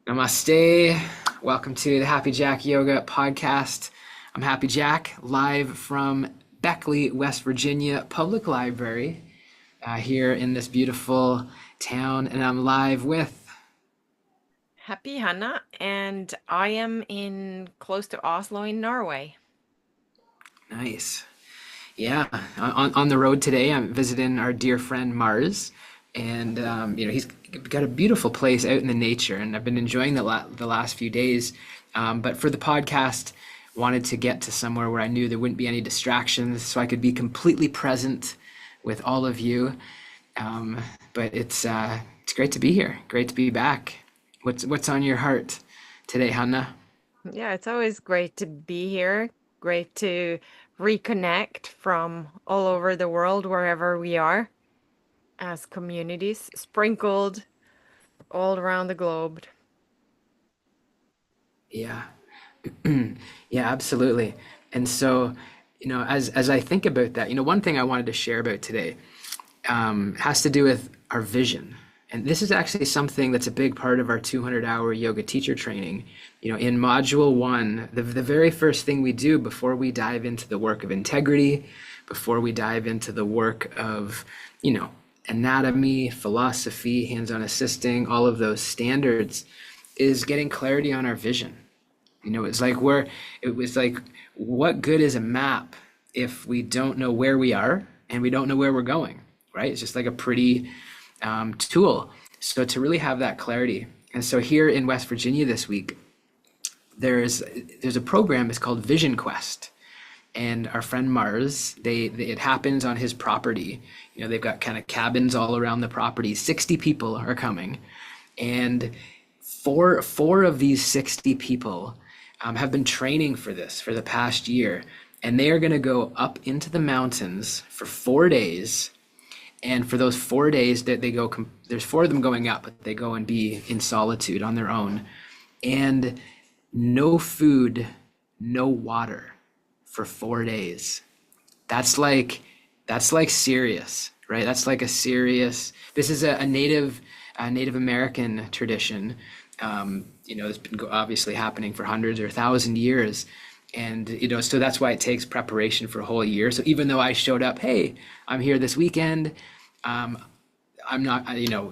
Namaste. Welcome to the Happy Jack Yoga podcast. I'm Happy Jack, live from Beckley, West Virginia Public Library, here in this beautiful town, and I'm live with. Happy Hannah, and I am in close to Oslo in Norway. Nice. Yeah, on the road today, I'm visiting our dear friend Mars, and he's got a beautiful place out in the nature, and I've been enjoying the last few days. But for the podcast, wanted to get to somewhere where I knew there wouldn't be any distractions, so I could be completely present with all of you. Um, but it's great to be here. Great to be back. What's on your heart today, Hannah? Yeah, it's always great to be here. Great to reconnect from all over the world, wherever we are, as communities sprinkled all around the globe. Yeah. Yeah, absolutely. And so, as I think about that, one thing I wanted to share about today has to do with our vision. And this is actually something that's a big part of our 200-hour yoga teacher training. In module one, the very first thing we do before we dive into the work of integrity, before we dive into the work of, you know, anatomy, philosophy, hands-on assisting, all of those standards, is getting clarity on our vision. It was like, what good is a map if we don't know where we are and we don't know where we're going, right? It's just like a pretty tool. So to really have that clarity. And so here in West Virginia this week, there's a program. It's called Vision Quest, and our friend Mars, it happens on his property. They've got kind of cabins all around the property. 60 people are coming, and four of these 60 people have been training for this for the past year, and they are going to go up into the mountains for 4 days. And for those 4 days that they go, there's four of them going up, but they go and be in solitude on their own, and no food, no water for 4 days. That's like serious, right? That's like a serious. This is a Native American tradition. It's been obviously happening for hundreds or 1,000 years, and so that's why it takes preparation for a whole year. So even though I showed up, hey, I'm here this weekend. I'm not.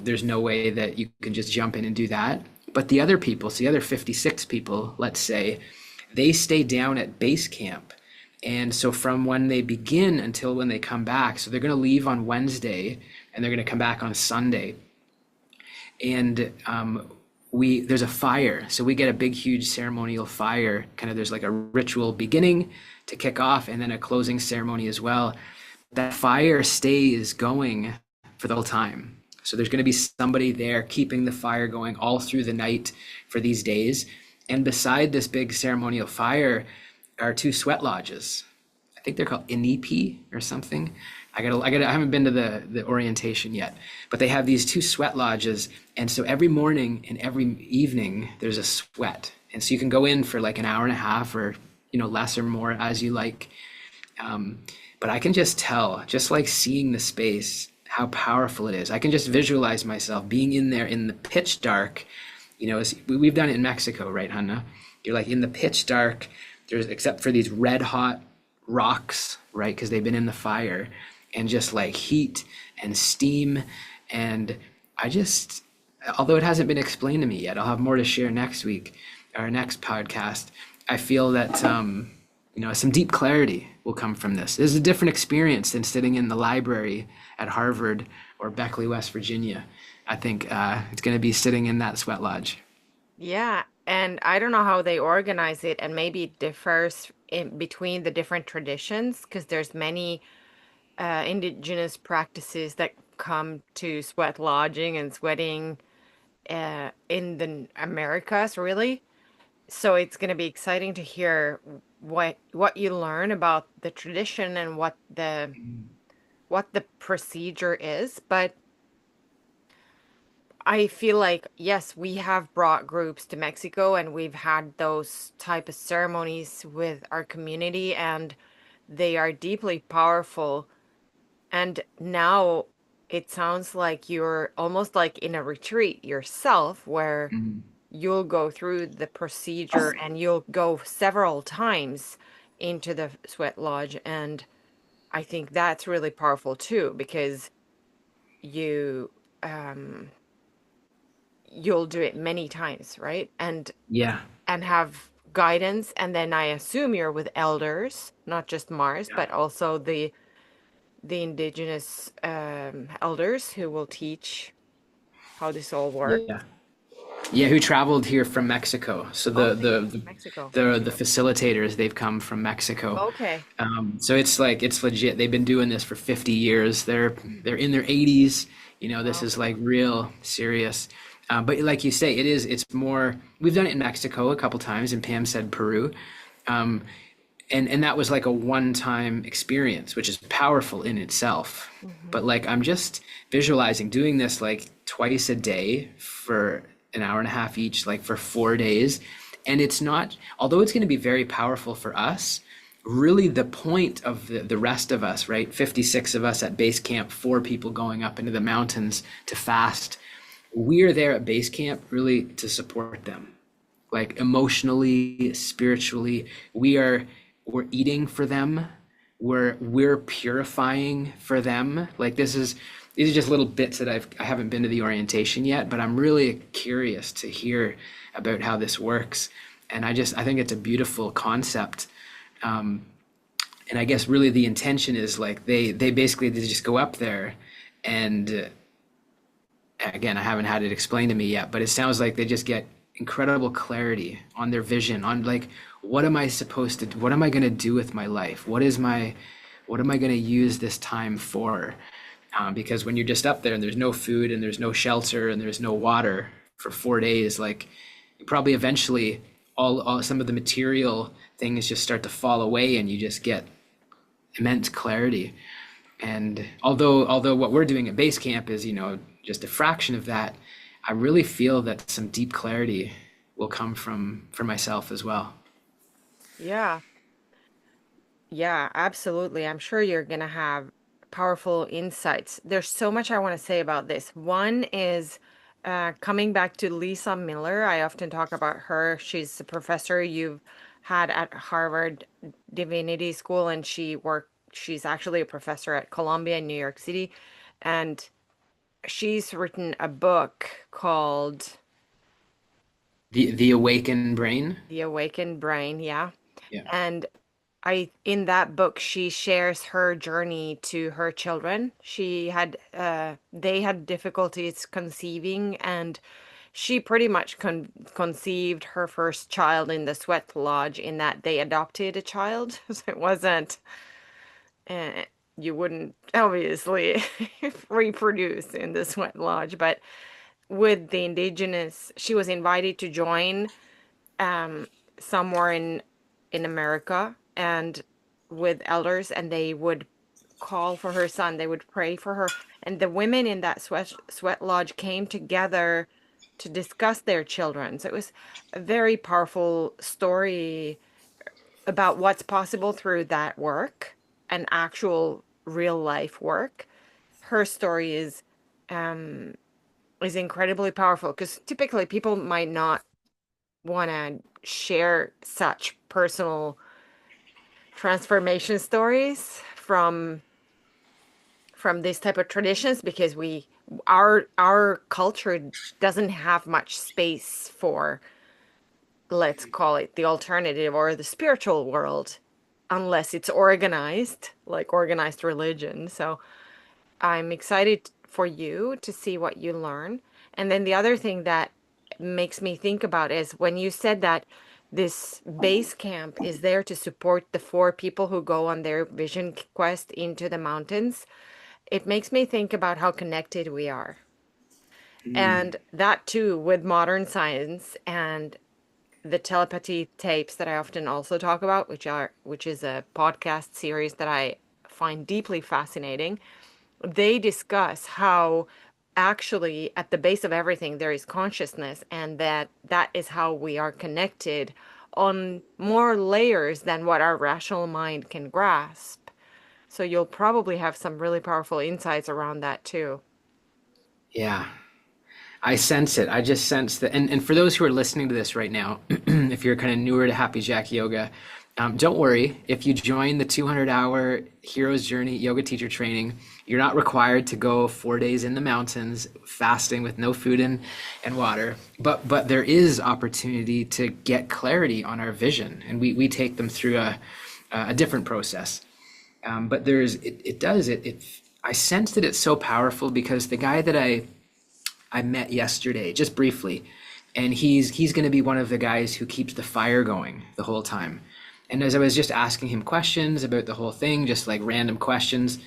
There's no way that you can just jump in and do that. But the other people, so the other 56 people, let's say, they stay down at base camp. And so from when they begin until when they come back, so they're going to leave on Wednesday and they're going to come back on Sunday. And there's a fire, so we get a big, huge ceremonial fire. Kind of, there's like a ritual beginning to kick off, and then a closing ceremony as well. That fire stays going for the whole time. So there's going to be somebody there keeping the fire going all through the night for these days. And beside this big ceremonial fire are two sweat lodges. I think they're called inipi or something. I haven't been to the orientation yet, but they have these two sweat lodges. And so every morning and every evening there's a sweat. And so you can go in for like an hour and a half, or, less or more as you like. But I can just tell, just like seeing the space, how powerful it is. I can just visualize myself being in there in the pitch dark. We've done it in Mexico, right, Hannah? You're like in the pitch dark. Except for these red hot rocks, right? Because they've been in the fire, and just like heat and steam. And although it hasn't been explained to me yet, I'll have more to share next week, our next podcast. I feel that, some deep clarity will come from this. This is a different experience than sitting in the library at Harvard or Beckley, West Virginia. I think it's going to be sitting in that sweat lodge. Yeah, and I don't know how they organize it, and maybe it differs in between the different traditions because there's many indigenous practices that come to sweat lodging and sweating in the Americas, really. So it's going to be exciting to hear what you learn about the tradition and what the procedure is. But I feel like, yes, we have brought groups to Mexico and we've had those type of ceremonies with our community, and they are deeply powerful. And now it sounds like you're almost like in a retreat yourself, where Mhm. you'll go through the procedure and you'll go several times into the sweat lodge. And I think that's really powerful too, because you um you'll do it many times, right? Yeah. And have guidance. And then I assume you're with elders, not just Mars, Yeah. but also the indigenous elders who will teach how this all works. Yeah. Yeah, who traveled here from Mexico. So Oh, they came from Mexico. the facilitators, they've come from Mexico. Okay. So it's like it's legit. They've been doing this for 50 years. They're in their 80s. You know, this Wow. is like real serious. But like you say, it's more. We've done it in Mexico a couple times, and Pam said Peru. Um, and that was like a one-time experience, which is powerful in itself. Hmm. But like I'm just visualizing doing this like twice a day for an hour and a half each, like for 4 days. And it's not, although it's going to be very powerful for us, really the point of the rest of us, right? 56 of us at base camp, 4 people going up into the mountains to fast. We're there at base camp really to support them, like emotionally, spiritually. We're eating for them. We're purifying for them. Like these are just little bits that I haven't been to the orientation yet, but I'm really curious to hear about how this works. And I think it's a beautiful concept. And I guess really the intention is like they basically they just go up there and again, I haven't had it explained to me yet, but it sounds like they just get incredible clarity on their vision, on like, what am I supposed to do? What am I going to do with my life? What am I going to use this time for? Because when you're just up there and there's no food and there's no shelter and there's no water for 4 days, like you probably eventually all some of the material things just start to fall away and you just get immense clarity. And although what we're doing at base camp is, just a fraction of that, I really feel that some deep clarity will come from for myself as well. Yeah. Yeah, absolutely. I'm sure you're going to have powerful insights. There's so much I want to say about this. One is coming back to Lisa Miller. I often talk about her. She's a professor you've had at Harvard Divinity School, and she's actually a professor at Columbia in New York City. And she's written a book called The awakened brain. The Awakened Brain. Yeah. Yeah. And in that book, she shares her journey to her children. They had difficulties conceiving, and she pretty much conceived her first child in the sweat lodge, in that they adopted a child. So it wasn't, uh, you wouldn't obviously reproduce in the sweat lodge, but with the indigenous, she was invited to join um, somewhere in America and with elders, and they would call for her son. They would pray for her, and the women in that sweat lodge came together to discuss their children. So it was a very powerful story about what's possible through that work, and actual real life work. Her story um is incredibly powerful, because typically people might not want to share such personal transformation stories from this type of traditions, because our culture doesn't have much space for, let's call it, the alternative or the spiritual world, unless it's organized, like organized religion. So I'm excited for you to see what you learn. And then the other thing that makes me think about is when you said that this base camp is there to support the 4 people who go on their vision quest into the mountains. It makes me think about how connected we are. Mm. And that too, with modern science and the telepathy tapes that I often also talk about, which is a podcast series that I find deeply fascinating. They discuss how actually at the base of everything there is consciousness, and that is how we are connected on more layers than what our rational mind can grasp. So you'll probably have some really powerful insights around that too. Yeah. I sense it. I just sense that. And for those who are listening to this right now, if you're kind of newer to Happy Jack Yoga, don't worry. If you join the 200-hour Hero's Journey yoga teacher training, you're not required to go 4 days in the mountains fasting with no food and water. But there is opportunity to get clarity on our vision. And we take them through a different process. But I sense that it's so powerful because the guy that I met yesterday, just briefly, and he's going to be one of the guys who keeps the fire going the whole time. And as I was just asking him questions about the whole thing, just like random questions,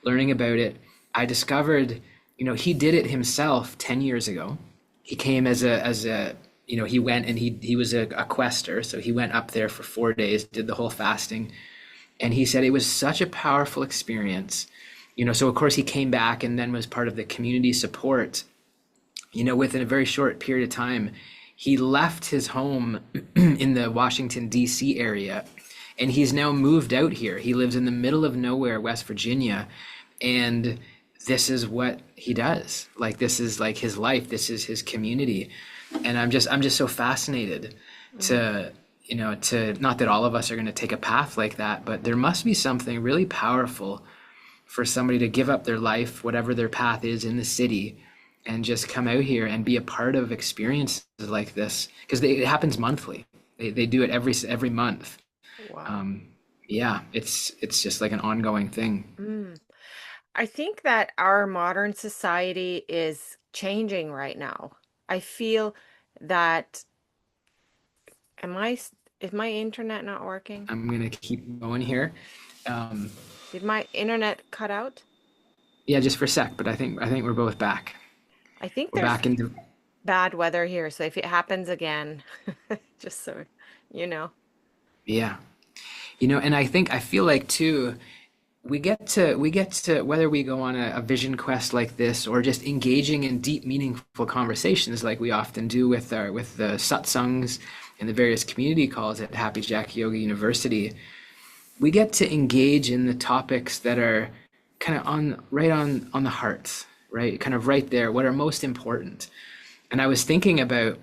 learning about it, I discovered, he did it himself 10 years ago. He came he went and he was a quester. So he went up there for 4 days, did the whole fasting. And he said it was such a powerful experience. So of course he came back and then was part of the community support. Within a very short period of time, he left his home in the Washington, D.C. area, and he's now moved out here. He lives in the middle of nowhere, West Virginia, and this is what he does. Like, this is like his life. This is his community. And I'm just so fascinated to not that all of us are going to take a path like that, but there must be something really powerful for somebody to give up their life, whatever their path is in the city, and just come out here and be a part of experiences like this, because it happens monthly. They do it every month. Wow. Yeah, it's just like an ongoing thing. Mm. I think that our modern society is changing right now. I feel that, is my internet not working? I'm gonna keep going here. Um, Did my internet cut out? yeah, just for a sec, but I think we're both back. I think We're there's back into bad weather here, so if it happens again, just so you know. yeah. And I feel like too, we get to whether we go on a vision quest like this or just engaging in deep meaningful conversations like we often do with the satsangs and the various community calls at Happy Jack Yoga University. We get to engage in the topics that are kind of on the hearts, right? Kind of right there, what are most important. And I was thinking about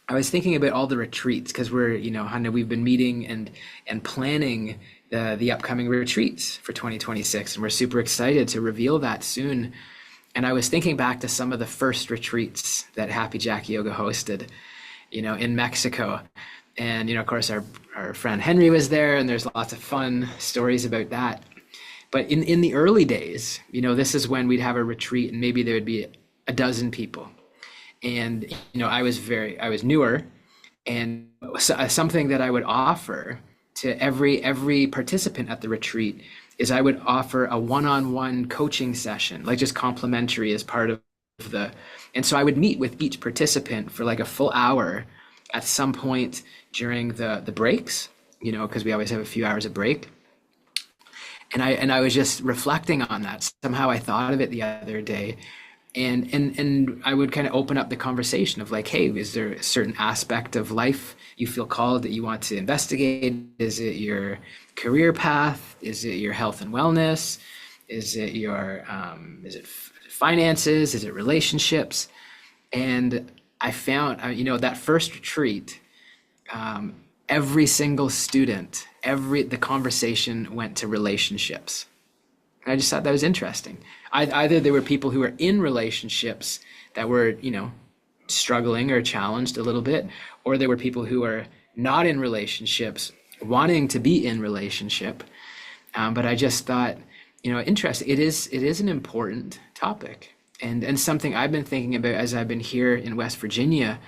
all the retreats, because Hannah, we've been meeting and planning the upcoming retreats for 2026, and we're super excited to reveal that soon. And I was thinking back to some of the first retreats that Happy Jack Yoga hosted, in Mexico. And, of course, our friend Henry was there, and there's lots of fun stories about that. But in the early days, this is when we'd have a retreat and maybe there would be a dozen people. And, I was newer, and something that I would offer to every participant at the retreat is I would offer a one-on-one coaching session, like just complimentary as part of and so I would meet with each participant for like a full hour at some point during the breaks, because we always have a few hours of break. And I was just reflecting on that. Somehow I thought of it the other day, and I would kind of open up the conversation of like, hey, is there a certain aspect of life you feel called that you want to investigate? Is it your career path? Is it your health and wellness? Is it finances? Is it relationships? And I found, that first retreat, every single student, the conversation went to relationships. And I just thought that was interesting. Either there were people who were in relationships that were, struggling or challenged a little bit, or there were people who are not in relationships, wanting to be in relationship. But I just thought, interesting. It is an important topic, and something I've been thinking about as I've been here in West Virginia,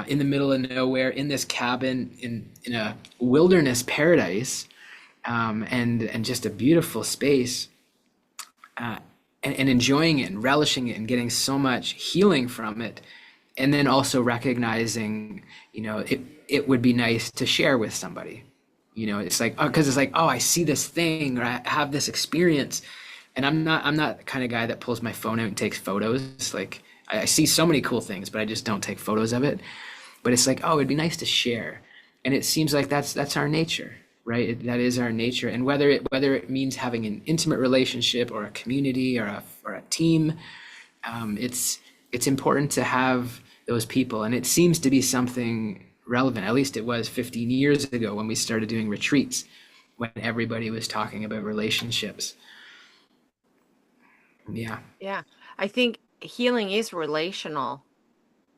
in the middle of nowhere, in this cabin, in a wilderness paradise, and just a beautiful space, and enjoying it and relishing it and getting so much healing from it. And then also recognizing, it would be nice to share with somebody. It's like, because it's like, oh, I see this thing or I have this experience. And I'm not the kind of guy that pulls my phone out and takes photos. Like, I see so many cool things, but I just don't take photos of it. But it's like, oh, it'd be nice to share. And it seems like that's our nature, right? That is our nature. And whether it means having an intimate relationship or a community or a team, it's it's important to have those people. And it seems to be something relevant. At least it was 15 years ago when we started doing retreats, when everybody was talking about relationships. Yeah. Yeah. I think healing is relational,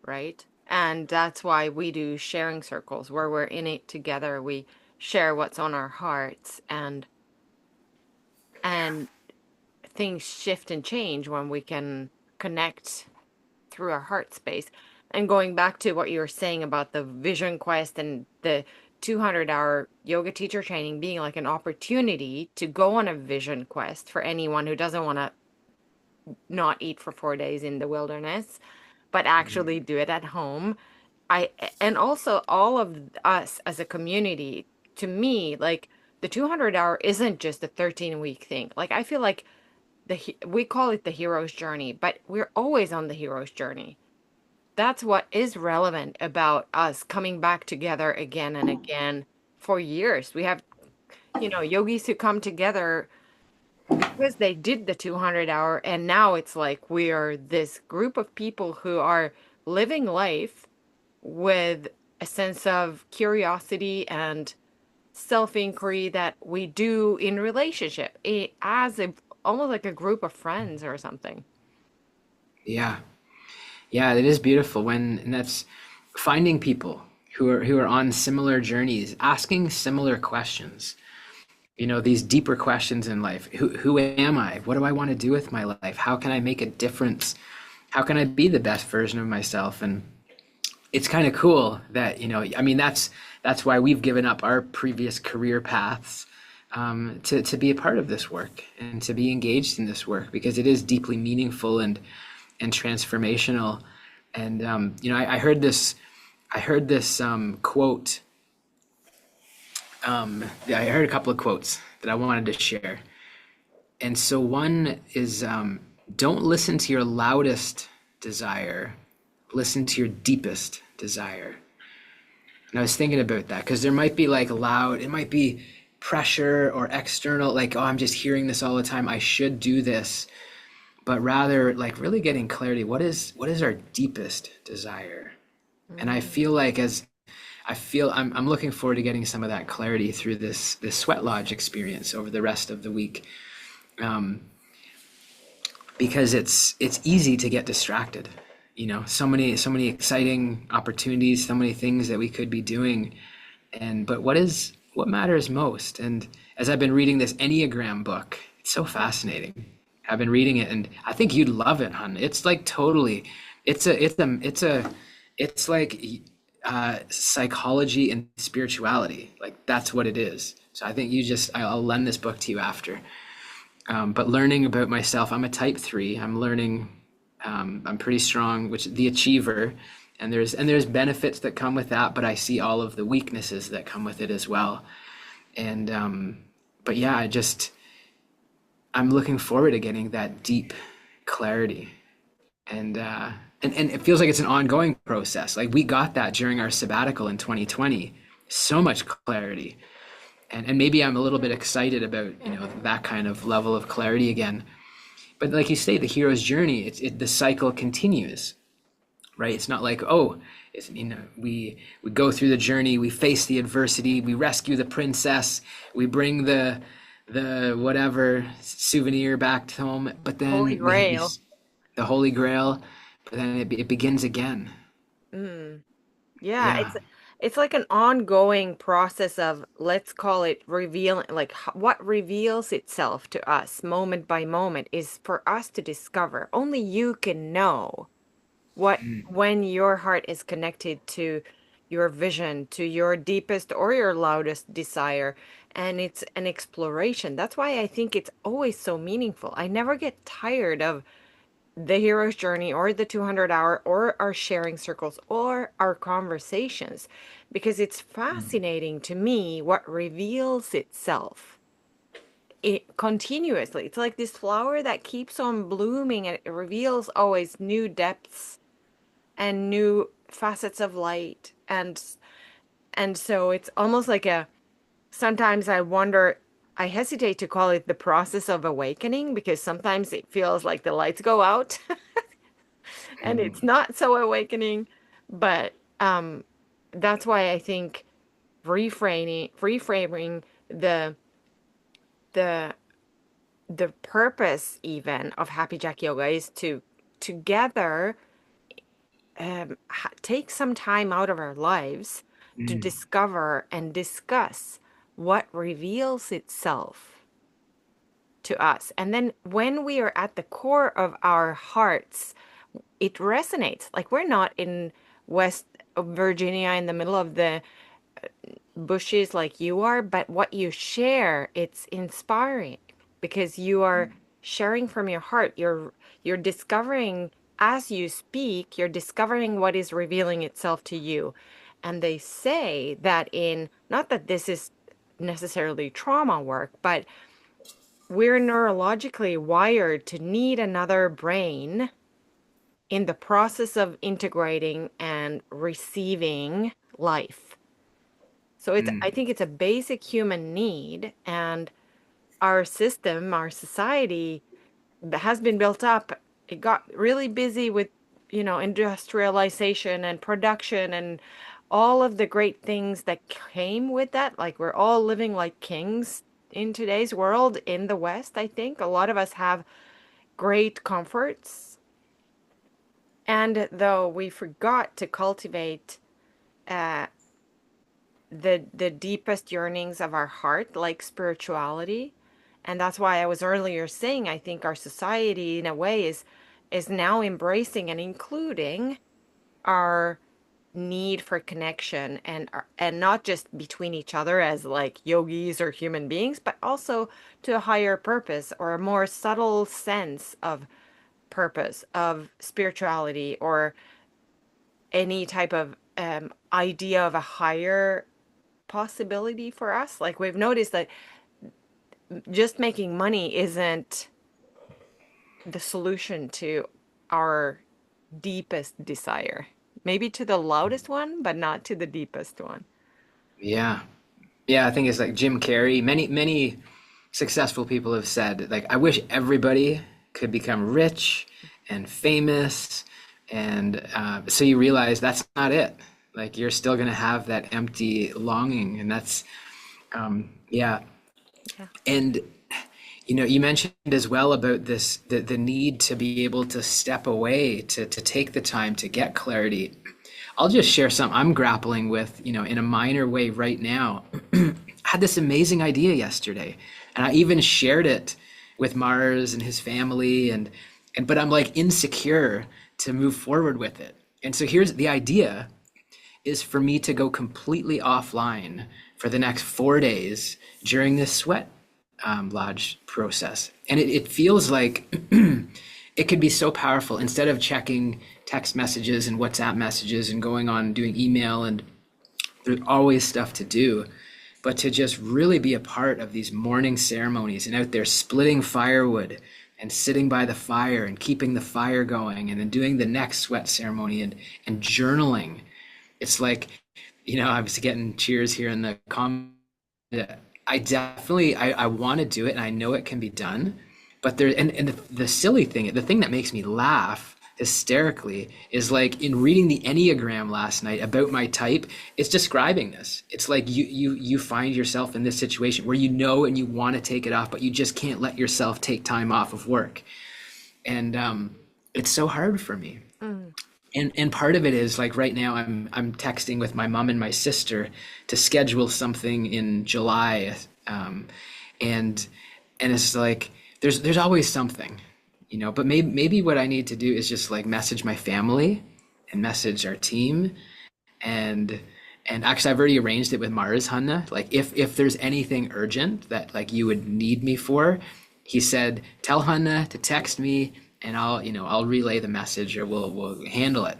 right? And that's why we do sharing circles where we're in it together. We share what's on our hearts, and things shift and change when we can connect through our heart space. And going back to what you were saying about the vision quest and the 200-hour yoga teacher training being like an opportunity to go on a vision quest for anyone who doesn't want to not eat for 4 days in the wilderness, but actually do it at home. I and also all of us as a community, to me, like the 200-hour isn't just a 13-week thing. Like I feel like we call it the hero's journey, but we're always on the hero's journey. That's what is relevant about us coming back together again and again for years. We have, yogis who come together because they did the 200-hour, and now it's like we are this group of people who are living life with a sense of curiosity and self-inquiry that we do in relationship as a almost like a group of friends or something. Yeah. Yeah, it is beautiful when, and that's finding people who are on similar journeys, asking similar questions. These deeper questions in life. Who am I? What do I want to do with my life? How can I make a difference? How can I be the best version of myself? And it's kind of cool that, I mean, that's why we've given up our previous career paths, to be a part of this work and to be engaged in this work, because it is deeply meaningful and transformational. And I heard this quote. Yeah, I heard a couple of quotes that I wanted to share. And so one is, don't listen to your loudest desire, listen to your deepest desire. And I was thinking about that because there might be like loud, it might be pressure or external, like, oh, I'm just hearing this all the time, I should do this. But rather like really getting clarity, what is our deepest desire? And I Mm. feel like as I'm looking forward to getting some of that clarity through this sweat lodge experience over the rest of the week, um, because it's easy to get distracted. So many exciting opportunities, so many things that we could be doing, but what matters most? And as I've been reading this Enneagram book, it's so fascinating. I've been reading it, and I think you'd love it, hun. It's like totally, it's like psychology and spirituality. Like that's what it is. So I think I'll lend this book to you after. But learning about myself, I'm a type 3. I'm learning. I'm pretty strong, which the achiever, and there's benefits that come with that, but I see all of the weaknesses that come with it as well. And but yeah, I'm looking forward to getting that deep clarity. And it feels like it's an ongoing process. Like we got that during our sabbatical in 2020, so much clarity. And maybe I'm a little bit excited about, that kind of level of clarity again. But like you say, the hero's journey, the cycle continues, right? It's not like, oh, we go through the journey, we face the adversity, we rescue the princess, we bring the whatever souvenir back home, but Holy then Grail. the Holy Grail, but then it begins again. Mm. Yeah, Yeah. it's like an ongoing process of, let's call it revealing, like what reveals itself to us moment by moment is for us to discover. Only you can know what when your heart is connected to your vision, to your deepest or your loudest desire, and it's an exploration. That's why I think it's always so meaningful. I never get tired of the hero's journey or the 200-hour or our sharing circles or our conversations, because it's fascinating to me what reveals itself continuously. It's like this flower that keeps on blooming, and it reveals always new depths and new facets of light. And so it's almost like a sometimes I wonder, I hesitate to call it the process of awakening because sometimes it feels like the lights go out. And it's not so awakening, but that's why I think reframing the the the purpose even of Happy Jack Yoga is to together take some time out of our lives to Mm, discover and discuss what reveals itself to us. And then when we are at the core of our hearts, it resonates. Like we're not in West Virginia in the middle of the bushes like you are, but what you share, it's inspiring because you are sharing from your heart. You're discovering as you speak, you're discovering what is revealing itself to you. And they say that in, not that this is necessarily trauma work, but we're neurologically wired to need another brain in the process of integrating and receiving life. So it's, I mm. think it's a basic human need, and our system, our society that has been built up, it got really busy with, industrialization and production and all of the great things that came with that. Like we're all living like kings in today's world in the West, I think. A lot of us have great comforts. And though we forgot to cultivate uh, the deepest yearnings of our heart, like spirituality. And that's why I was earlier saying I think our society in a way is now embracing and including our need for connection and not just between each other as like yogis or human beings, but also to a higher purpose or a more subtle sense of purpose of spirituality or any type of idea of a higher possibility for us. Like we've noticed that just making money isn't the solution to our deepest desire. Maybe to the loudest one, but not to the deepest one. Yeah. Yeah, I think it's like Jim Carrey. Many successful people have said, like, I wish everybody could become rich and famous. And so you realize that's not it. Like, you're still going to have that empty longing. And that's, yeah. Yeah. And, you mentioned as well about this, the need to be able to step away, to take the time to get clarity. I'll just share some I'm grappling with, in a minor way right now. I had this amazing idea yesterday, and I even shared it with Mars and his family, and but I'm like insecure to move forward with it. And so here's the idea is for me to go completely offline for the next 4 days during this sweat lodge process. And it feels like it could be so powerful instead of checking text messages and WhatsApp messages and going on doing email, and there's always stuff to do, but to just really be a part of these morning ceremonies and out there splitting firewood and sitting by the fire and keeping the fire going and then doing the next sweat ceremony and journaling. It's like, I was getting cheers here in the comment. I definitely I want to do it and I know it can be done. But there and the silly thing, the thing that makes me laugh hysterically is like in reading the Enneagram last night about my type, it's describing this. It's like you find yourself in this situation where and you want to take it off, but you just can't let yourself take time off of work. And it's so hard for me. Mm. And part of it is like right now I'm texting with my mom and my sister to schedule something in July, and it's like there's always something, But maybe what I need to do is just like message my family and message our team, and actually I've already arranged it with Mars Hanna. Like if there's anything urgent that like you would need me for, he said tell Hanna to text me and I'll relay the message or we'll handle it.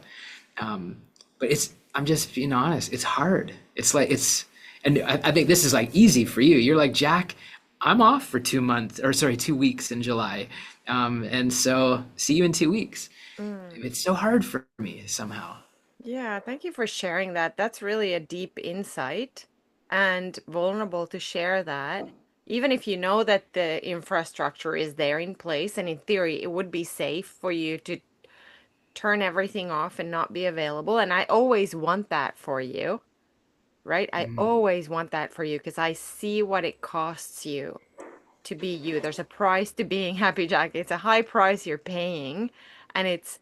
But I'm just being honest, it's hard. It's like and I think this is like easy for you. You're like, Jack, I'm off for 2 months, or sorry, 2 weeks in July. And so see you in 2 weeks. Mm. It's so hard for me somehow. Yeah, thank you for sharing that. That's really a deep insight and vulnerable to share that. Even if you know that the infrastructure is there in place, and in theory, it would be safe for you turn everything off and not be available. And I always want that for you, right? I Mm, always want that for you because I see what it costs you to be you. There's a price to being happy, Jack. It's a high price you're paying, and it's,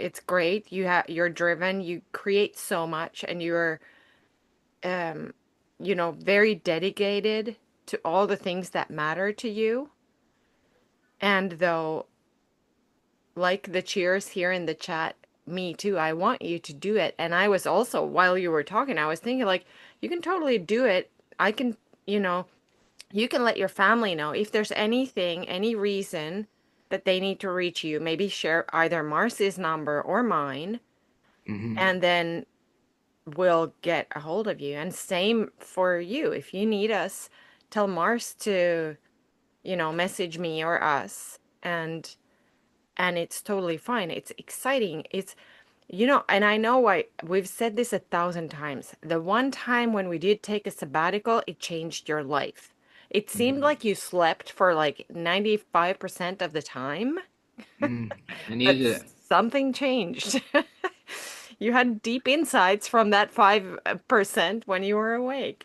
it's great. You're driven, you create so much, and you're um, very dedicated to all the things that matter to you. And though, like the cheers here in the chat, me too, I want you to do it. And I was also, while you were talking, I was thinking, like, you can totally do it. I can, you know, you can let your family know if there's anything, any reason that they need to reach you. Maybe share either Marcy's number or mine, mhm, and then we'll get a hold of you. And same for you. If you need us, tell Mars to, message me or us. And it's totally fine. It's exciting. And I know why we've said this 1,000 times. The one time when we did take a sabbatical, it changed your life. It seemed mhm, like you slept for like 95% of the time, mhm. I but needed it. something changed. You had deep insights from that 5% when you were awake.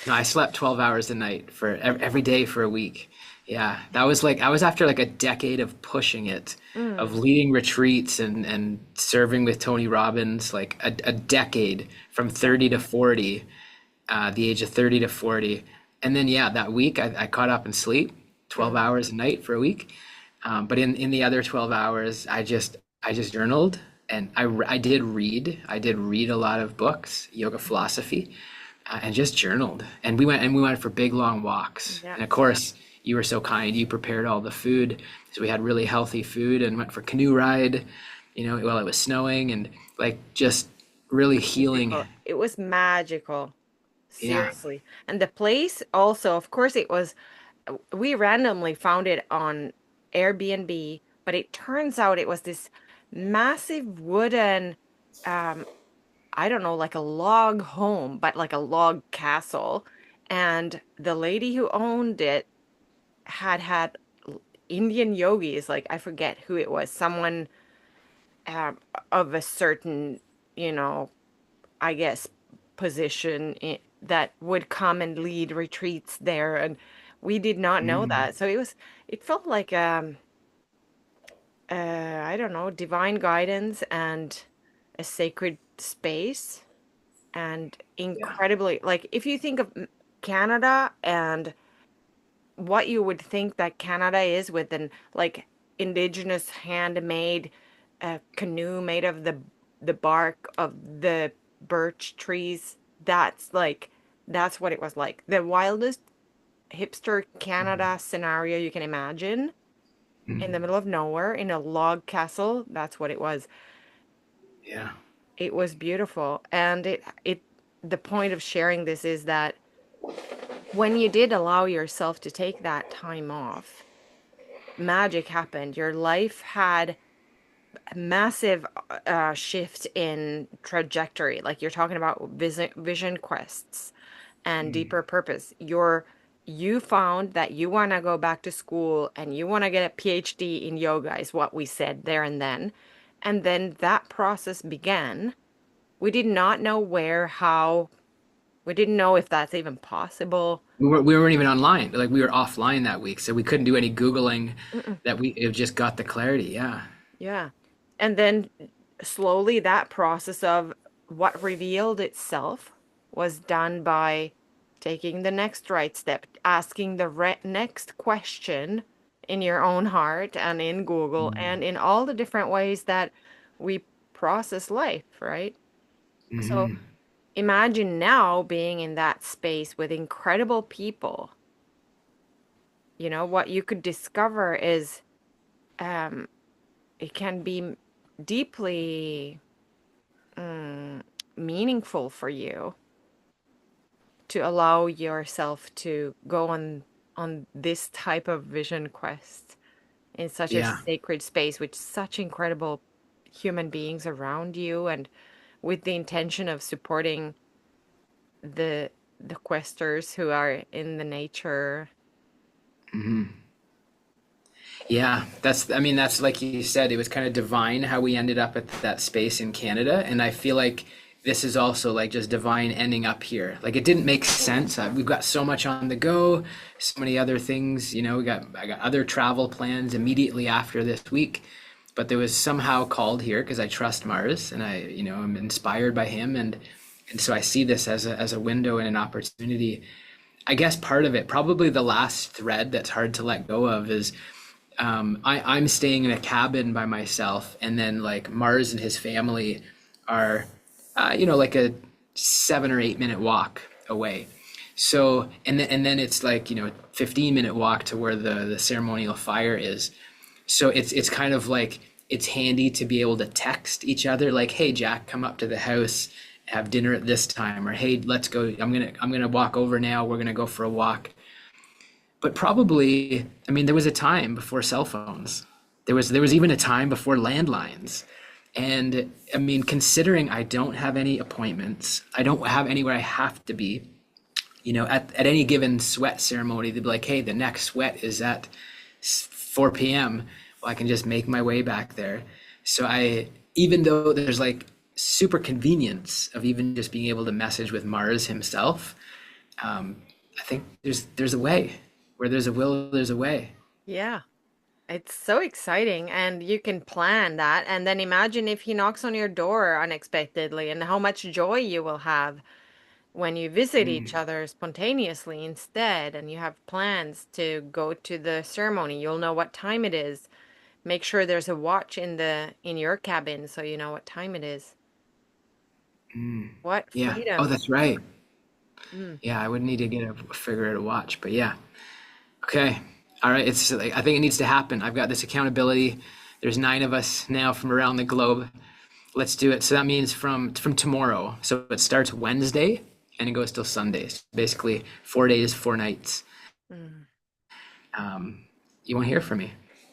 No, I slept 12 hours a night for every day for a week. Yeah, that was like I was after like a decade of pushing it, of Mm, leading retreats and serving with Tony Robbins, like a decade from 30 to 40, the age of 30 to 40. And then yeah, that week I caught up in sleep, 12 mm, hours a night for a week. But in the other 12 hours, I just journaled and I did read. I did read a lot of books, yoga philosophy, and just journaled. And we went for big long walks. yeah. And of course, you were so kind. You prepared all the food, so we had really healthy food and went for canoe ride. While it was snowing and like just really healing. Magical. It was magical. Yeah. Seriously. And the place also, of course, we randomly found it on Airbnb, but it turns out it was this massive wooden, um, I don't know, like a log home, but like a log castle. And the lady who owned it had Indian yogis, like I forget who it was, someone um, of a certain, you know, I guess, position that would come and lead retreats there. And we did not know Mm, that. So it felt like, I don't know, divine guidance and a sacred space. And yeah. incredibly, like, if you think of Canada and what you would think that Canada is with an like indigenous handmade canoe made of the bark of the birch trees. That's what it was like. The wildest hipster Canada scenario you can imagine in the Mm, middle of nowhere in a log castle. That's what it was. yeah. It was beautiful. And the point of sharing this is that when you did allow yourself to take that time off, magic happened. Your life had a massive shift in trajectory. Like you're talking about vision quests and Mm, deeper purpose. You found that you want to go back to school and you want to get a PhD in yoga, is what we said there and then. And then that process began. We did not know where, how, we didn't know if that's even possible. we weren't even online. Like we were offline that week, so we couldn't do any Googling. Mm-mm. It just got the clarity. Yeah. Yeah. And then slowly that process of what revealed itself was done by taking the next right step, asking the next question in your own heart and in Google and in all the different ways that we process life, right? So Mm-hmm. imagine now being in that space with incredible people. What you could discover is um, it can be deeply mm, meaningful for you to allow yourself to go on this type of vision quest in such a Yeah. sacred space with such incredible human beings around you and with the intention of supporting the the questers who are in the nature. Mm-hmm. Yeah, I mean, that's like you said, it was kind of divine how we ended up at that space in Canada. And I feel like this is also like just divine ending up here. Like it didn't make sense. We've got so much on the go, so many other things, I got other travel plans immediately after this week. But there was somehow called here because I trust Mars and I'm inspired by him. And so I see this as a window and an opportunity. I guess part of it, probably the last thread that's hard to let go of is I'm staying in a cabin by myself, and then like Mars and his family are, like a 7 or 8 minute walk away. So, and then it's like 15-minute walk to where the ceremonial fire is. So it's kind of like it's handy to be able to text each other like, "Hey Jack, come up to the house, have dinner at this time," or "Hey, let's go. I'm gonna walk over now. We're gonna go for a walk." But probably, I mean, there was a time before cell phones. There was even a time before landlines. And I mean, considering I don't have any appointments, I don't have anywhere I have to be, at any given sweat ceremony, they'd be like, "Hey, the next sweat is at 4 p.m." Well, I can just make my way back there. So even though there's like super convenience of even just being able to message with Mars himself, I think there's a way. Where there's a will, there's a way. Yeah. It's so exciting, and you can plan that. And then imagine if he knocks on your door unexpectedly, and how much joy you will have when you visit each other spontaneously instead, and you have plans to go to the ceremony. You'll know what time it is. Make sure there's a watch in your cabin so you know what time it is. What Yeah. Oh, freedom. that's right. Mm. Yeah, I would need to get a figure out a watch, but yeah. Okay. All right. It's like, I think it needs to happen. I've got this accountability. There's 9 of us now from around the globe. Let's do it. So that means from tomorrow. So it starts Wednesday and it goes till Sunday. So basically 4 days, 4 nights. Mm. You won't hear from me,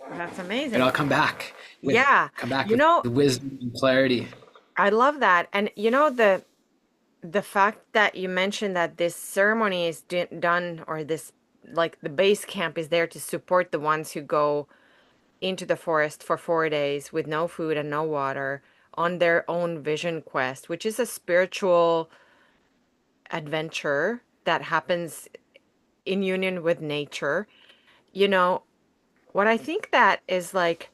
That's but I'll amazing. come back with Yeah. come back You with know, the wisdom and clarity. I love that. And you know the fact that you mentioned that this ceremony is done, or this, like, the base camp is there to support the ones who go into the forest for 4 days with no food and no water on their own vision quest, which is a spiritual adventure that happens in union with nature. You know, what I think that is like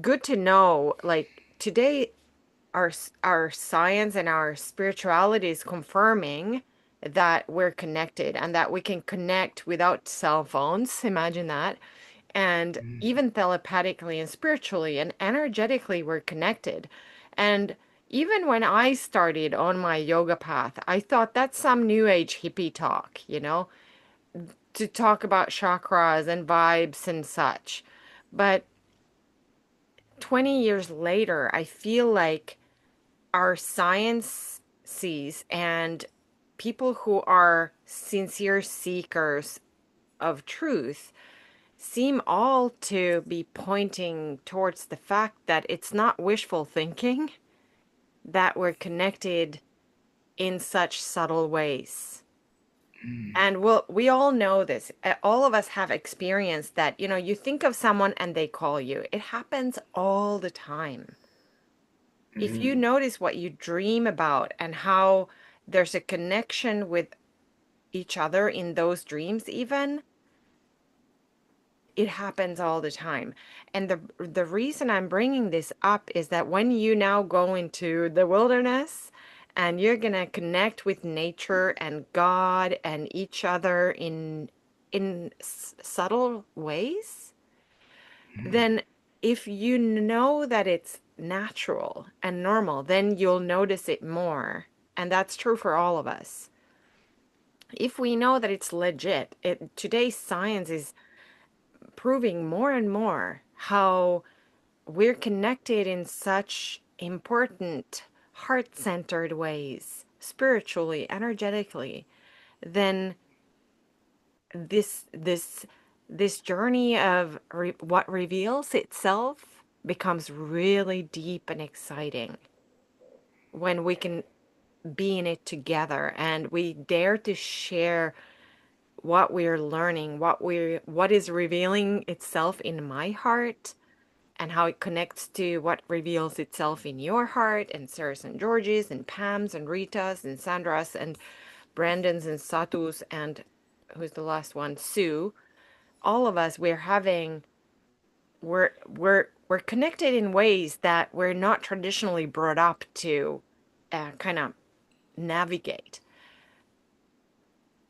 good to know, like today our science and our spirituality is confirming that we're connected and that we can connect without cell phones. Imagine that. And even telepathically and spiritually and energetically, we're connected. And even when I started on my yoga path, I thought that's some new age hippie talk, to talk about chakras and vibes and such. But 20 years later, I feel like our science sees, and people who are sincere seekers of truth seem all to be pointing towards the fact that it's not wishful thinking, that we're connected in such subtle ways. And we all know this. All of us have experienced that, you think of someone and they call you. It happens all the time. If you notice what you dream about and how there's a connection with each other in those dreams, even, it happens all the time. And the reason I'm bringing this up is that when you now go into the wilderness and you're going to connect with nature and God and each other in subtle ways, then if you know that it's natural and normal, then you'll notice it more. And that's true for all of us. If we know that it's legit, today's science is proving more and more how we're connected in such important heart-centered ways, spiritually, energetically, then this journey of what reveals itself becomes really deep and exciting when we can be in it together and we dare to share what we're learning, what is revealing itself in my heart, and how it connects to what reveals itself in your heart, and Sarah's and George's and Pam's and Rita's and Sandra's and Brandon's and Satu's and who's the last one? Sue. All of us, we're connected in ways that we're not traditionally brought up to kind of navigate.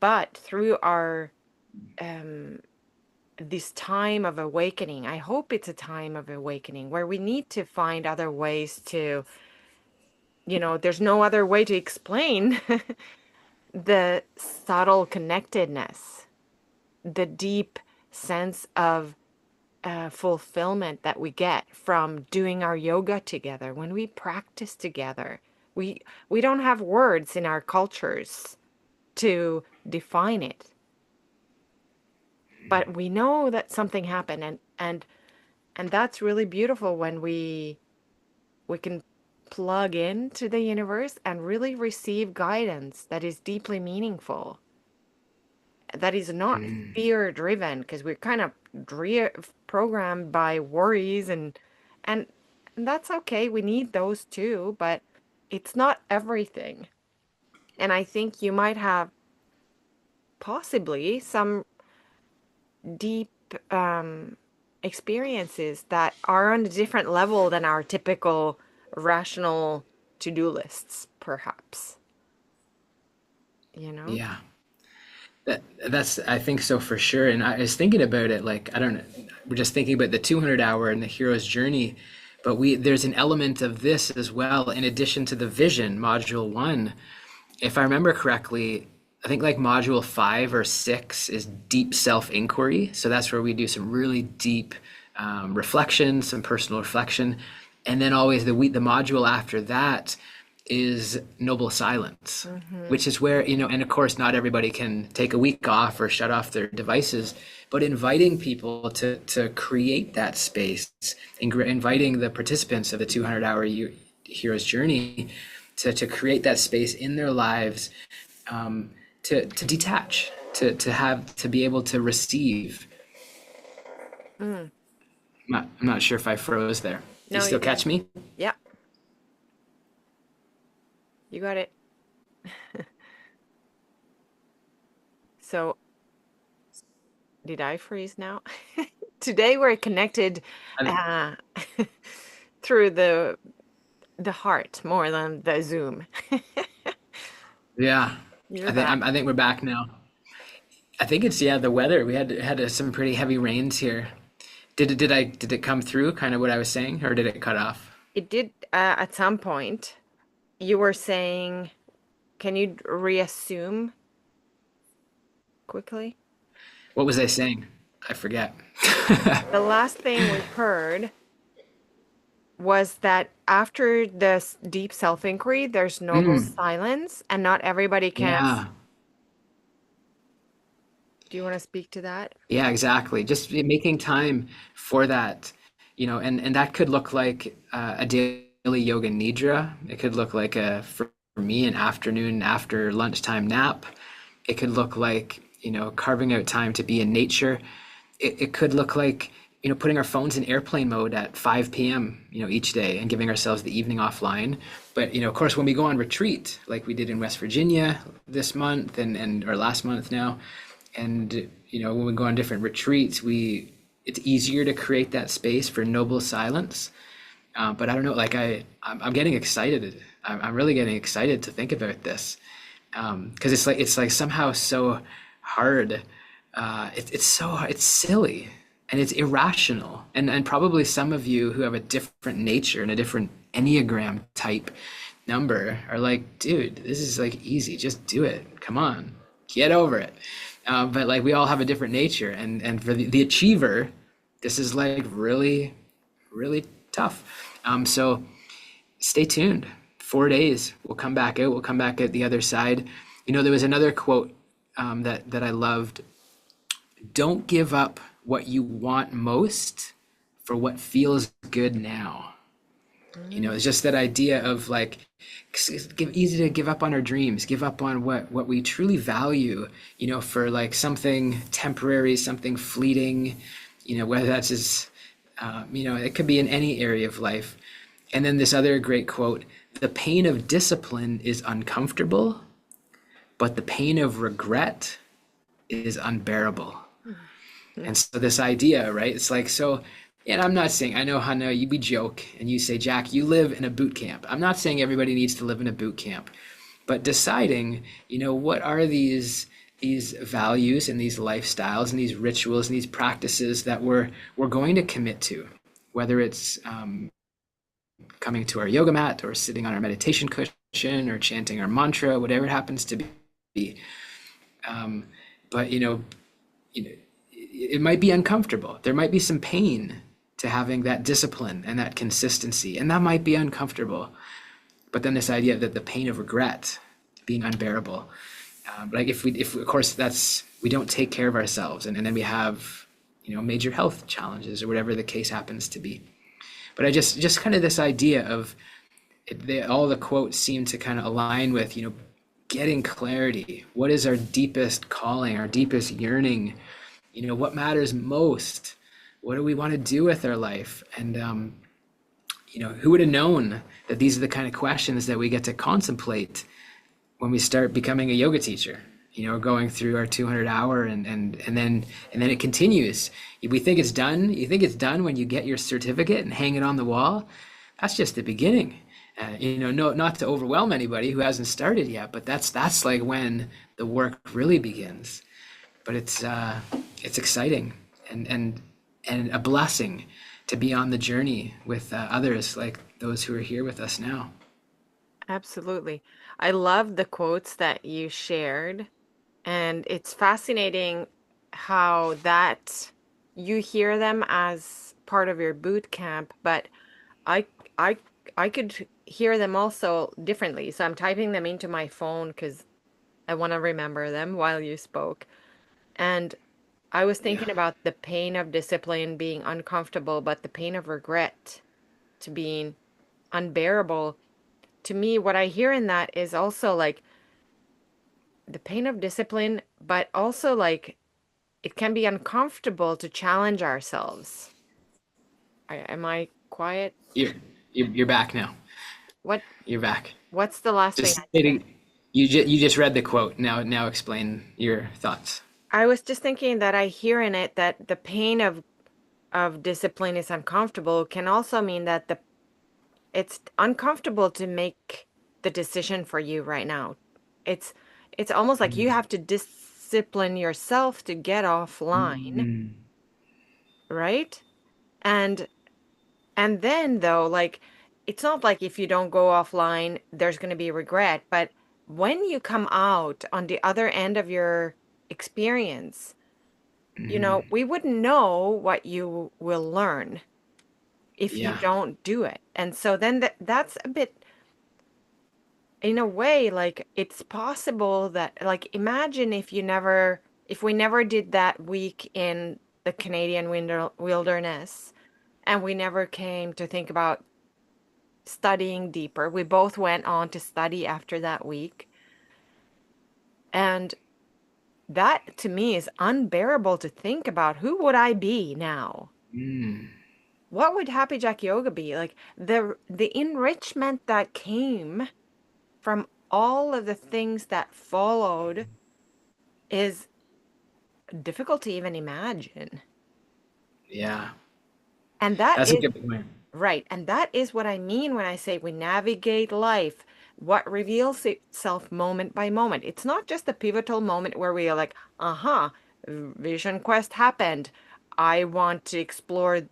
But through our um, this time of awakening, I hope it's a time of awakening where we need to find other ways to, there's no other way to explain the subtle connectedness, the deep sense of fulfillment that we get from doing our yoga together when we practice together. We don't have words in our cultures to define it, but we know that something happened, and that's really beautiful when we can plug into the universe and really receive guidance that is deeply meaningful, that is not fear driven, because we're kind of programmed by worries and and that's okay. We need those too, but it's not everything. And I think you might have possibly some deep experiences that are on a different level than our typical rational to-do lists, perhaps, you know? Yeah. That's, I think so for sure. And I was thinking about it, like, I don't know, we're just thinking about the 200 hour and the hero's journey, but there's an element of this as well, in addition to the vision, module one. If I remember correctly, I think like module 5 or 6 is deep self inquiry. So that's where we do some really deep reflection, some personal reflection. And then always the module after that is noble silence, Mm-hmm. which is where, and of course, not everybody can take a week off or shut off their devices, but inviting people to create that space, inviting the participants of the 200 hour hero's journey to create that space in their lives, to detach, to be able to receive. Mm. I'm not sure if I froze there. Do you No, you still did. catch me? Yeah, you got it. So, did I freeze now? Today we're connected I, uh, through the heart more than the Zoom. yeah, You're I think back. I think we're back now. I think it's, yeah, the weather. We had some pretty heavy rains here. Did it come through kind of what I was saying, or did it cut off? It did at some point. You were saying, can you reassume quickly? What was I saying? I forget. The last thing we heard was that after this deep self-inquiry, there's noble Mm, silence, and not everybody can. yeah, Do you want to speak to that? yeah, exactly. Just making time for that, and that could look like a daily yoga nidra. It could look like, for me, an afternoon after lunchtime nap. It could look like, carving out time to be in nature. It could look like, putting our phones in airplane mode at 5 p.m., each day, and giving ourselves the evening offline. But, of course, when we go on retreat, like we did in West Virginia this month and or last month now, and, when we go on different retreats, it's easier to create that space for noble silence. But I don't know, like I'm getting excited. I'm really getting excited to think about this, because it's like somehow so hard. It's silly and it's irrational. And probably some of you who have a different nature and a different Enneagram type number are like, dude, this is like easy. Just do it. Come on, get over it. But like we all have a different nature, and for the achiever, this is like really, really tough. So stay tuned. 4 days, we'll come back out. We'll come back out the other side. There was another quote that I loved. Don't give up what you want most for what feels good now. It's just that idea of like easy to give up on our dreams, give up on what we truly value, for like something temporary, something fleeting, whether that's just, it could be in any area of life. And then this other great quote: the pain of discipline is uncomfortable, but the pain of regret is unbearable. Mhm. And so this idea, right? It's like, so, and I'm not saying, I know, Hannah, we joke and you say, Jack, you live in a boot camp. I'm not saying everybody needs to live in a boot camp, but deciding, what are these values and these lifestyles and these rituals and these practices that we're going to commit to, whether it's coming to our yoga mat or sitting on our meditation cushion or chanting our mantra, whatever it happens to be. Um, but it might be uncomfortable. There might be some pain to having that discipline and that consistency, and that might be uncomfortable. But then this idea that the pain of regret being unbearable, like if of course that's we don't take care of ourselves, and then we have major health challenges or whatever the case happens to be. But I just kind of this idea of all the quotes seem to kind of align with getting clarity. What is our deepest calling, our deepest yearning? What matters most? What do we want to do with our life? And who would have known that these are the kind of questions that we get to contemplate when we start becoming a yoga teacher? Going through our 200 hour, and then it continues. We think it's done. You think it's done when you get your certificate and hang it on the wall. That's just the beginning. No, not to overwhelm anybody who hasn't started yet, but that's like when the work really begins. But it's exciting and a blessing to be on the journey with others like those who are here with us now. Absolutely. I love the quotes that you shared, and it's fascinating how that you hear them as part of your boot camp, but I I I could hear them also differently. So I'm typing them into my phone because I want to remember them while you spoke. And I was Yeah. thinking about the pain of discipline being uncomfortable, but the pain of regret to being unbearable. To me, what I hear in that is also like the pain of discipline, but also like it can be uncomfortable to challenge ourselves. Am I quiet? You're back now. What You're back. what's the last thing Just I said? stating, you just read the quote. Now explain your thoughts. I was just thinking that I hear in it that the pain of discipline is uncomfortable can also mean that the it's uncomfortable to make the decision for you right now. It's it's almost like you Mm. have to discipline yourself to get offline, Mm. right? And and then though, like it's not like if you don't go offline, there's going to be regret, but when you come out on the other end of your experience, Mm. we wouldn't know what you will learn if you Yeah. don't do it. And so then that's a bit in a way, like it's possible that, like, imagine if we never did that week in the Canadian wilderness and we never came to think about studying deeper. We both went on to study after that week. And that to me is unbearable to think about. Who would I be now? Mm. What would Happy Jack Yoga be? Like the enrichment that came from all of the things that followed is difficult to even imagine. Yeah. And that That's a is good point. right. And that is what I mean when I say we navigate life, what reveals itself moment by moment. It's not just the pivotal moment where we are like, uh-huh, Vision Quest happened. I want to explore.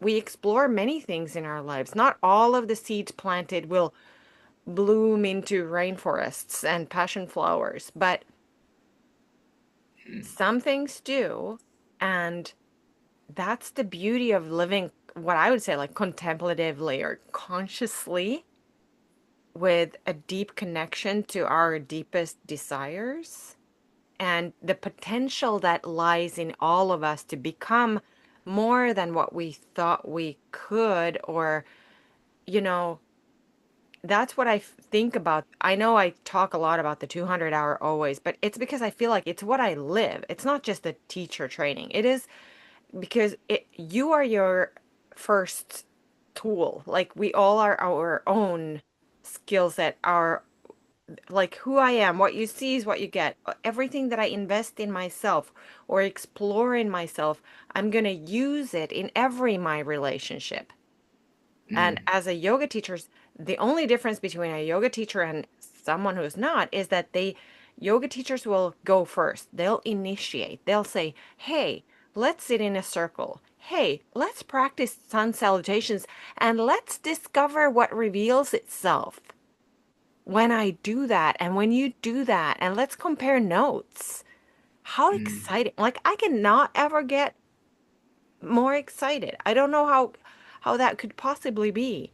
We explore many things in our lives. Not all of the seeds planted will bloom into rainforests and passion flowers, but some things do. And that's the beauty of living what I would say like contemplatively or consciously with a deep connection to our deepest desires and the potential that lies in all of us to become more than what we thought we could or you know, that's what think about. I know I talk a lot about the 200 hour always, but it's because I feel like it's what I live. It's not just a teacher training. It is because you are your first tool. Like we all are our own skill set, our like who I am, what you see is what you get. Everything that I invest in myself or explore in myself, I'm going to use it in every my relationship. And Mm, as a yoga teacher, the only difference between a yoga teacher and someone who's not is that yoga teachers will go first. They'll initiate. They'll say, hey, let's sit in a circle. Hey, let's practice sun salutations and let's discover what reveals itself when I do that and when you do that. And let's compare notes. How mm, exciting. Like I cannot ever get more excited. I don't know how that could possibly be.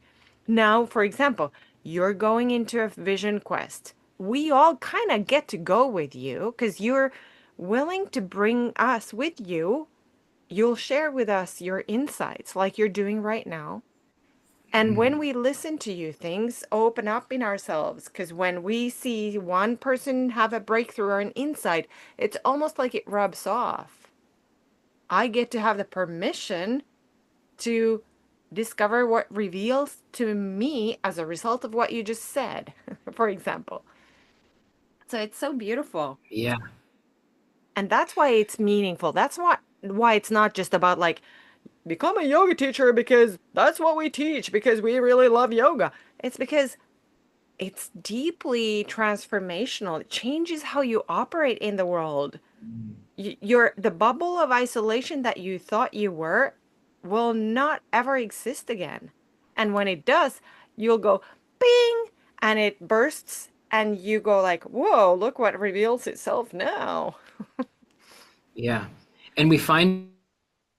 Now, for example, you're going into a vision quest. We all kind of get to go with you because you're willing to bring us with you. You'll share with us your insights like you're doing right now. And when mm. we listen to you, things open up in ourselves because when we see one person have a breakthrough or an insight, it's almost like it rubs off. I get to have the permission to discover what reveals to me as a result of what you just said, for example. So it's so beautiful. Yeah. And that's why it's meaningful. That's why it's not just about like become a yoga teacher because that's what we teach because we really love yoga. It's because it's deeply transformational. It changes how you operate in the world. You're the bubble of isolation that you thought you were will not ever exist again. And when it does, you'll go bing and it bursts and you go like, "Whoa, look what reveals itself now." Yeah. And we find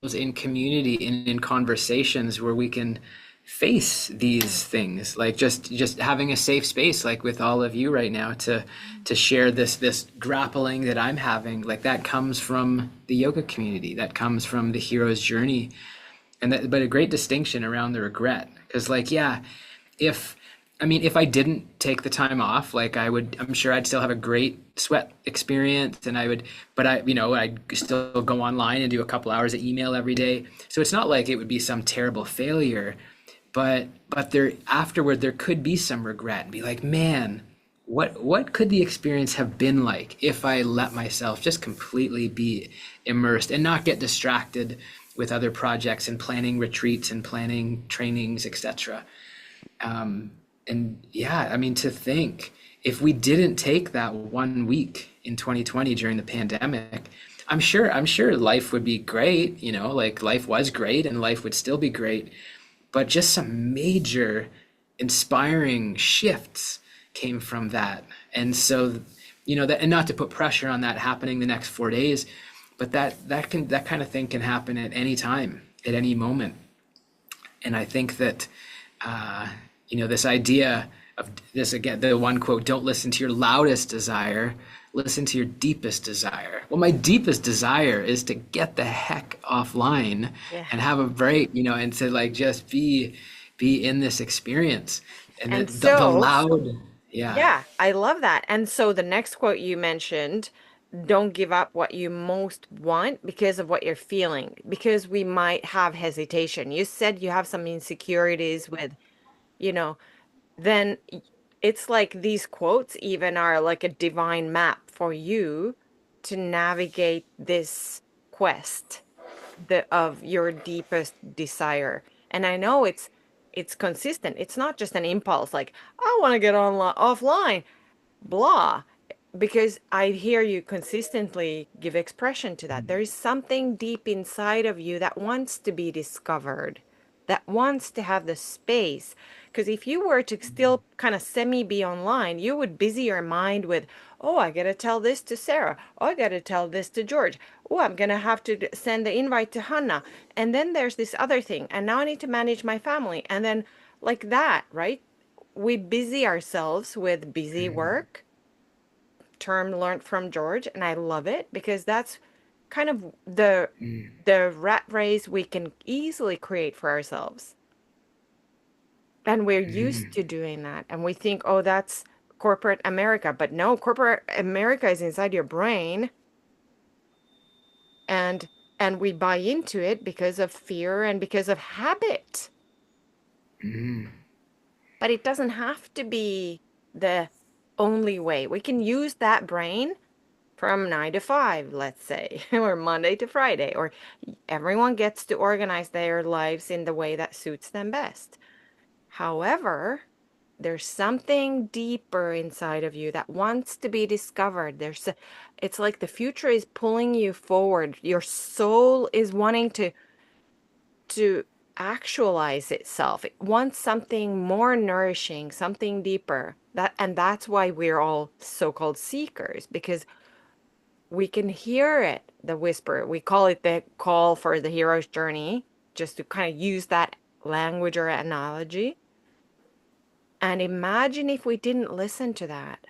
ourselves in community, in conversations where we can face these things, like just having a safe space, like with all of you right now, to share this grappling that I'm having. Like that comes from the yoga community, that comes from the hero's journey, and that, but a great distinction around the regret, because like yeah, if I mean, if I didn't take the time off, like I'm sure I'd still have a great sweat experience and I would, but I'd still go online and do a couple hours of email every day. So it's not like it would be some terrible failure, but there afterward, there could be some regret and be like, man, what could the experience have been like if I let myself just completely be immersed and not get distracted with other projects and planning retreats and planning trainings, etc. And yeah, I mean, to think if we didn't take that 1 week in 2020 during the pandemic, I'm sure life would be great, like life was great and life would still be great, but just some major inspiring shifts came from that. And so, that, and not to put pressure on that happening the next 4 days, but that kind of thing can happen at any time, at any moment. And I think that, uh, this idea of this again, the one quote, don't listen to your loudest desire, listen to your deepest desire. Well, my deepest desire is to get the heck offline Yeah. and have a break, and to like just be in this experience. And And the so, loud, yeah. yeah, I love that. And so the next quote you mentioned, don't give up what you most want because of what you're feeling, because we might have hesitation. You said you have some insecurities with, you know, then it's like these quotes even are like a divine map for you to navigate this quest of your deepest desire. And I know it's consistent. It's not just an impulse like I want to get on offline, blah, because I hear you consistently give expression to that. There is something deep inside of you that wants to be discovered, that wants to have the space. Because if you were to still kind of semi be online, you would busy your mind with, oh, I got to tell this to Sarah. Oh, I got to tell this to George. Oh, I'm going to have to send the invite to Hannah. And then there's this other thing. And now I need to manage my family. And then, like that, right? We busy ourselves with busy work, term learned from George, and I love it because that's kind of the rat race we can easily create for ourselves. And we're used Mm, to doing that. And we think, oh, that's corporate America. But no, corporate America is inside your brain. And we buy into it because of fear and because of habit. mm, But it doesn't have to be the only way. We can use that brain from 9 to 5, let's say, or Monday to Friday, or everyone gets to organize their lives in the way that suits them best. However, there's something deeper inside of you that wants to be discovered. It's like the future is pulling you forward. Your soul is wanting to actualize itself. It wants something more nourishing, something deeper. And that's why we're all so-called seekers, because we can hear it, the whisper. We call it the call for the hero's journey, just to kind of use that language or analogy. And imagine if we didn't listen to that.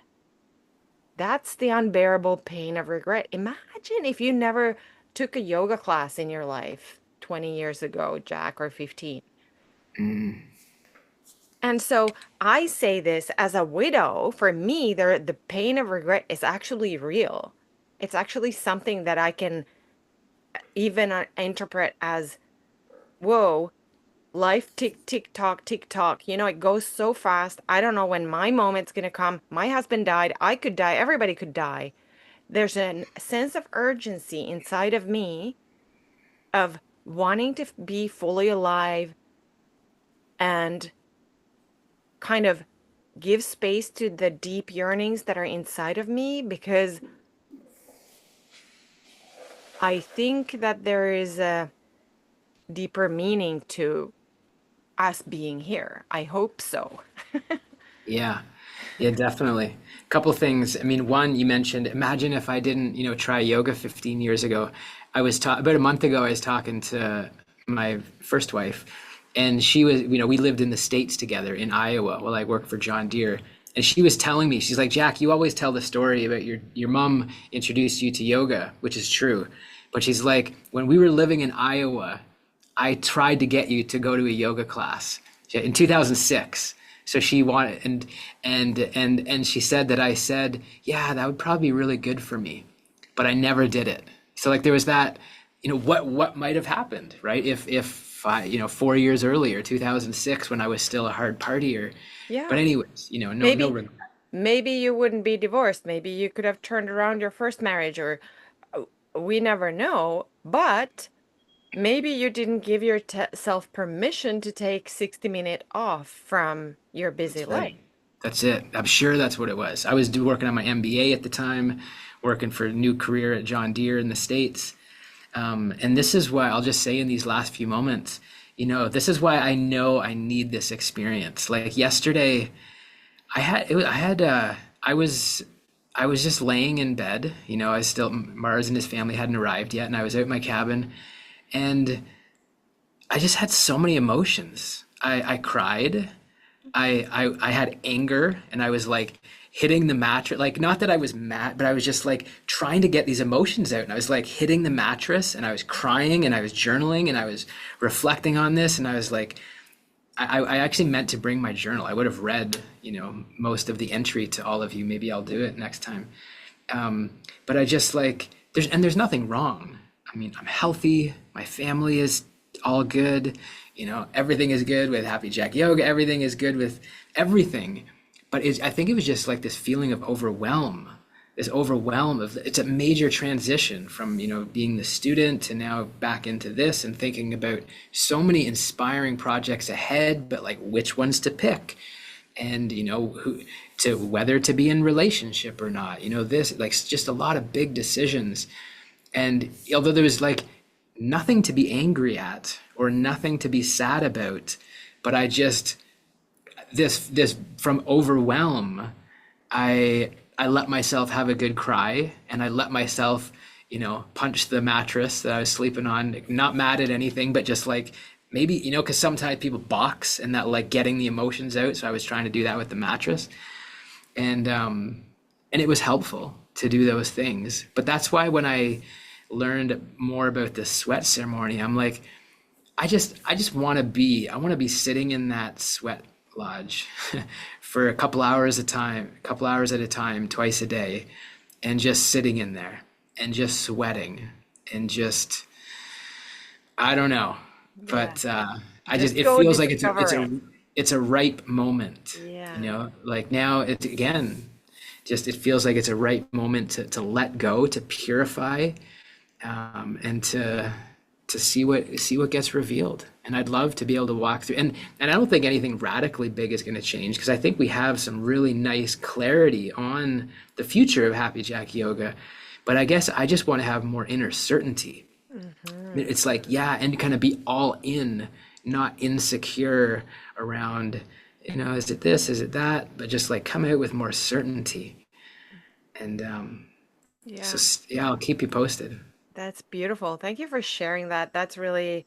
That's the unbearable pain of regret. Imagine if you never took a yoga class in your life 20 years ago, Jack, or 15. mm. And so I say this as a widow. For me, the pain of regret is actually real. It's actually something that I can even interpret as, whoa, life tick tock, tick tock. It goes so fast. I don't know when my moment's going to come. My husband died. I could die. Everybody could die. There's a sense of urgency inside of me of wanting to be fully alive and kind of give space to the deep yearnings that are inside of me, because I think that there is a deeper meaning to us being here. I hope so. Yeah. Yeah, definitely. A couple things. I mean, one, you mentioned, imagine if I didn't, try yoga 15 years ago. About a month ago, I was talking to my first wife, and she was, we lived in the States together in Iowa while I worked for John Deere. And she was telling me, she's like, Jack, you always tell the story about your mom introduced you to yoga, which is true. But she's like, when we were living in Iowa, I tried to get you to go to a yoga class in 2006. So she wanted, and she said that I said, yeah, that would probably be really good for me, but I never did it. So like there was that, what might have happened, right? If I, 4 years earlier, 2006, when I was still a hard partier. But Yeah. anyways, no Maybe regret. maybe you wouldn't be divorced. Maybe you could have turned around your first marriage, or uh, we never know. But maybe you didn't give yourself permission to take 60 minutes off from your busy That's right. life. That's it. I'm sure that's what it was. I was working on my MBA at the time, working for a new career at John Deere in the States. And this is why I'll just say in these last few moments, this is why I know I need this experience. Like yesterday, I was just laying in bed. Mars and his family hadn't arrived yet, and I was out in my cabin, and I just had so many emotions. I cried. I had anger, and I was like hitting the mattress. Like, not that I was mad, but I was just like trying to get these emotions out. And I was like hitting the mattress, and I was crying, and I was journaling, and I was reflecting on this. And I was like, I actually meant to bring my journal. I would have read, most of the entry to all of you. Maybe I'll do it next time. But I just like, there's nothing wrong. I mean, I'm healthy. My family is all good. Everything is good with Happy Jack Yoga. Everything is good with everything. But I think it was just like this feeling of overwhelm, it's a major transition from, being the student to now back into this and thinking about so many inspiring projects ahead, but like which ones to pick and, whether to be in relationship or not, this like just a lot of big decisions. And although there was like nothing to be angry at or nothing to be sad about, but I just this from overwhelm, I let myself have a good cry, and I let myself, punch the mattress that I was sleeping on, not mad at anything, but just like maybe, because sometimes people box and that like getting the emotions out. So I was trying to do that with the mattress, and it was helpful to do those things. But that's why when I learned more about the sweat ceremony, I'm like, I want to be sitting in that sweat lodge for a couple hours a couple hours at a time, twice a day, and just sitting in there and just sweating and just, I don't know, Yeah. but I just, Just it go feels like discover it. it's a ripe moment, you Yeah. know, like now it again, just it feels like it's a ripe moment to let go, to purify, and to see what gets revealed. And I'd love to be able to walk through. And I don't think anything radically big is going to change because I think we have some really nice clarity on the future of Happy Jack Yoga. But I guess I just want to have more inner certainty. Hmm. It's like, yeah, and kind of be all in, not insecure around, you know, is it this, is it that, but just like come out with more certainty. And Yeah. yeah, I'll keep you posted. That's beautiful. Thank you for sharing that. That's really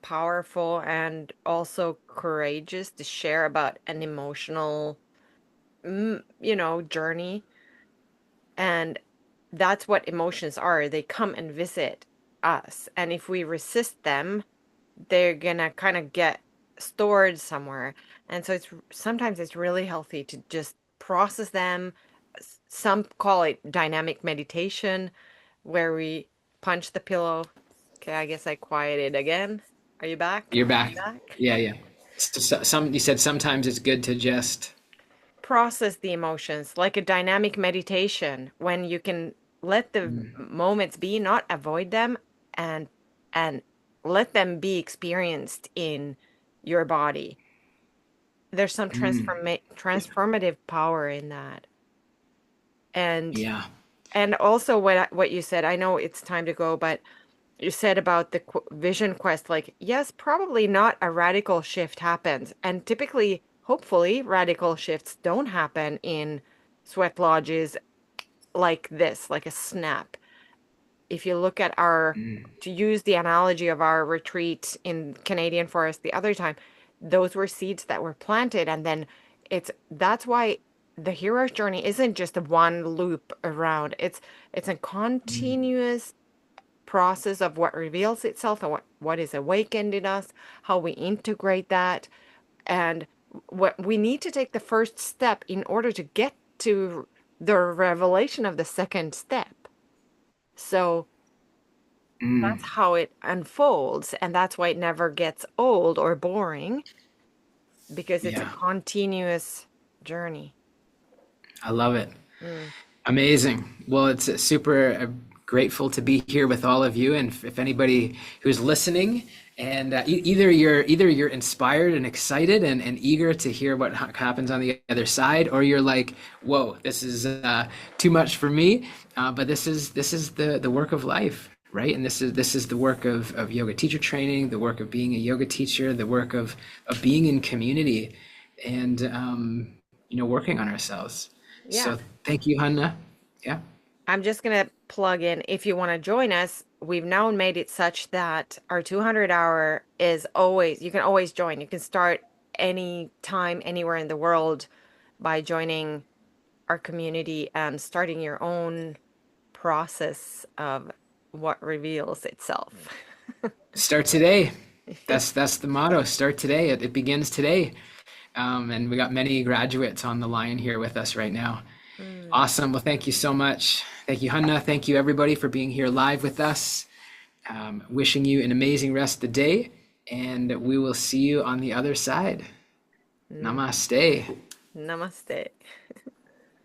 powerful and also courageous to share about an emotional, journey. And that's what emotions are. They come and visit us. And if we resist them, they're gonna kind of get stored somewhere. And so sometimes it's really healthy to just process them. Some call it dynamic meditation, where we punch the pillow. Okay, I guess I quieted again. Are you back? You're Are you back. back? Yeah, yeah. Some you said sometimes it's good to just. Process the emotions like a dynamic meditation when you can let the Mm, moments be, not avoid them, and and let them be experienced in your body. There's some mm, transformative power in that. And yeah. and also what you said, I know it's time to go, but you said about the vision quest, like, yes, probably not a radical shift happens. And typically, hopefully, radical shifts don't happen in sweat lodges like this, like a snap. If you look at Mm, to use the analogy of our retreat in Canadian forest the other time, those were seeds that were planted. And then that's why the hero's journey isn't just a one loop around. It's a mm, continuous process of what reveals itself and what is awakened in us, how we integrate that, and what we need to take the first step in order to get to the revelation of the second step. So that's mm, how it unfolds, and that's why it never gets old or boring because it's a yeah. continuous journey. I love it. Mm. Amazing. Well, it's super grateful to be here with all of you. And if anybody who's listening, and either you're inspired and excited and eager to hear what happens on the other side, or you're like, "Whoa, this is too much for me." But this is the work of life, right? And this is the work of yoga teacher training, the work of being a yoga teacher, the work of being in community, and working on ourselves. Yeah. So thank you, Hanna. Yeah. I'm just going to plug in if you want to join us. We've now made it such that our 200 hour is always, you can always join. You can start any time, anywhere in the world by joining our community and starting your own process of what reveals itself. Start today. That's the motto. Start today. It begins today. And we got many graduates on the line here with us right now. Mm, Awesome. Well, thank you so much. Thank you, Hanna. Thank you, everybody, for being here live with us. Wishing you an amazing rest of the day, and we will see you on the other side. mm. Namaste. Namaste.